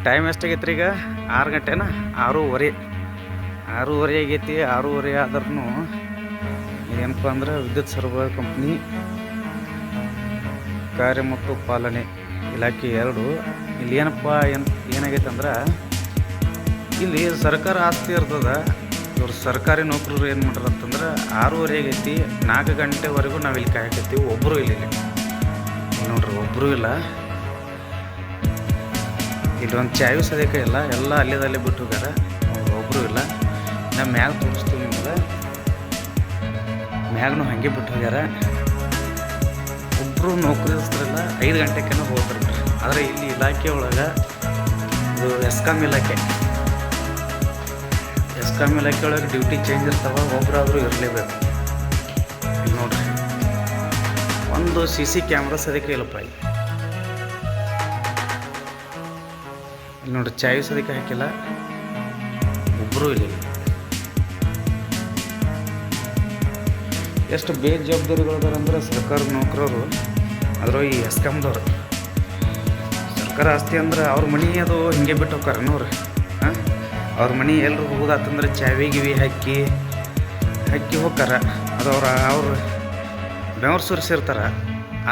Time ಎಷ್ಟಾಗೈತ್ರಿ ಈಗ 6 ಗಂಟೆನಾ 6:30 ಆಗೈತಿ. 6:30 ಆದ್ರೂ ಏನಪ್ಪ ಅಂದ್ರೆ ವಿದ್ಯುತ್ ಸರಬರಾಜು ಕಂಪ್ನಿ ಕಾರ್ಯ ಮತ್ತು ಪಾಲನೆ ಇಲಾಖೆ 2 ಇಲ್ಲಿ ಏನಾಗೈತೆ ಅಂದ್ರೆ ಇಲ್ಲಿ ಸರ್ಕಾರ ಆಸ್ತಿ ಇರ್ತದ. ಇವ್ರು ಸರ್ಕಾರಿ ನೌಕರರು ಏನು ಮಾಡ್ಯಾರಂತಂದ್ರೆ 6:30 ಆಗೈತಿ, 4 ಗಂಟೆವರೆಗೂ ನಾವು ಇಲ್ಲಿ ಕಾಯಕತ್ತೀವಿ. ಒಬ್ಬರು ಇಲ್ಲಿ ನೋಡ್ರಿ, ಒಬ್ಬರು ಇಲ್ಲ. ಇಲ್ಲಿ ಒಂದು ಚಾಯು ಸದ್ಯಕ್ಕೆ ಇಲ್ಲ, ಎಲ್ಲ ಅಲ್ಲೇ ಬಿಟ್ಟು ಹೋಗ್ಯಾರ, ಒಬ್ಬರು ಇಲ್ಲ. ನಾವು ಮ್ಯಾಗ ತೋರಿಸ್ತೀವಿ ನಿಮ್ಗೆ, ಮ್ಯಾಗನೂ ಹಾಗೆ ಬಿಟ್ಟು ಹೋಗ್ಯಾರ. ಒಬ್ಬರು ನೌಕರಿಸ್ತರಲ್ಲ 5 ಗಂಟೆಗೇನೋ ಹೋಗ್ತಾರೆ. ಆದರೆ ಇಲ್ಲಿ ಇಲಾಖೆ ಒಳಗೆ ಇದು ಎಸ್ಕಾಮ್ ಇಲಾಖೆ ಒಳಗೆ ಡ್ಯೂಟಿ ಚೇಂಜ್ ಇರ್ತಾವೆ, ಒಬ್ಬರಾದರೂ ಇರಲೇಬೇಕು. ಇಲ್ಲಿ ನೋಡ್ರಿ, ಒಂದು CC ಕ್ಯಾಮ್ರಾ ಸದ್ಯಕ್ಕೆ ಇಲ್ಲಪ್ಪ. ಇಲ್ಲಿ ನೋಡ್ರಿ, ಚಾಯು ಸದ್ಯಕ್ಕೆ ಹಾಕಿಲ್ಲ, ಒಬ್ಬರೂ ಇಲ್ಲ. ಎಷ್ಟು ಬೇಜವಾಬ್ದಾರಿಗಳದಾರಂದ್ರೆ ಸರ್ಕಾರ ನೌಕರರು, ಆದರೂ ಈ ಎಸ್ಕಾಮ್ದವ್ರು ಸರ್ಕಾರ ಆಸ್ತಿ ಅಂದ್ರೆ ಅವ್ರ ಮನೆ ಅದು ಹಿಂಗೆ ಬಿಟ್ಟು ಹೋಗ್ತಾರೆ ನೋಡ್ರಿ. ಅವ್ರ ಮನೆ ಎಲ್ಲರೂ ಹೋಗೋದಾತಂದ್ರೆ ಚಾವಿ ಗಿವಿ ಹಾಕಿ ಹೋಗ್ತಾರ. ಅದು ಅವ್ರು ಬೆವರು ಸುರಿಸಿರ್ತಾರೆ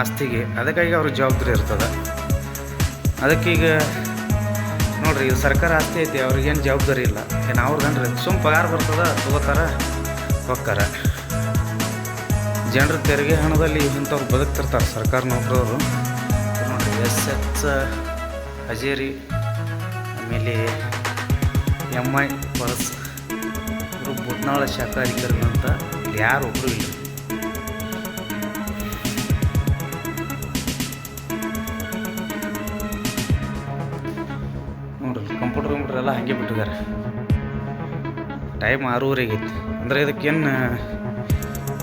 ಆಸ್ತಿಗೆ, ಅದಕ್ಕಾಗಿ ಅವ್ರಿಗೆ ಜವಾಬ್ದಾರಿ ಇರ್ತದೆ. ಅದಕ್ಕೀಗ ನೋಡ್ರಿ, ಇದು ಸರ್ಕಾರ ಆಸ್ತಿ ಐತಿ, ಅವ್ರಿಗೇನು ಜವಾಬ್ದಾರಿ ಇಲ್ಲ. ಏನು ಅವ್ರದನ್ರಿ ಸುಮ್ಮ ಪಗಾರ ಬರ್ತದೆ, ತಗೋತಾರ, ಹೋಗ್ತಾರ. ಜನರ ತೆರಿಗೆ ಹಣದಲ್ಲಿ ಇಂಥವ್ರು ಬದುಕ್ತಿರ್ತಾರೆ ಸರ್ಕಾರ ನೌಕರರು. ನೋಡಿರಿ, SS ಹಜೇರಿ, ಆಮೇಲೆ MI ಪರಸ್, ಇವರು ಬುಡ್ನಾಳ ಶಾಖಾ ಅಧಿಕಾರಿಗಳಂತ ಇಲ್ಲಿ ಯಾರು ಒಬ್ಬರು ಇಲ್ಲ. ನೋಡ್ರಿ, ಕಂಪ್ಯೂಟರ್ ಎಲ್ಲ ಹಾಗೆ ಬಿಟ್ಟಿದ್ದಾರೆ. ಟೈಮ್ 6:30 ಆಗೈತಿ. ಅಂದರೆ ಇದಕ್ಕೇನು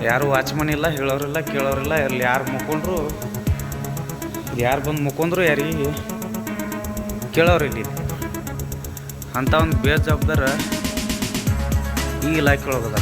ಯಾರು ವಾಚ್ಮನ್ ಇಲ್ಲ, ಹೇಳೋರಿಲ್ಲ ಕೇಳೋರಿಲ್ಲ. ಇಲ್ಲಿ ಯಾರು ಮುಕ್ಕೊಂಡ್ರು, ಯಾರು ಬಂದು ಮುಕ್ಕೊಂಡ್ರು ಯಾರಿಗೆ ಕೇಳೋರು ಇಲ್ಲಿ. ಅಂಥ ಒಂದು ಬೇಜವಾಬ್ದಾರ ಈ ಇಲಾಖೆ ಒಳಗದ.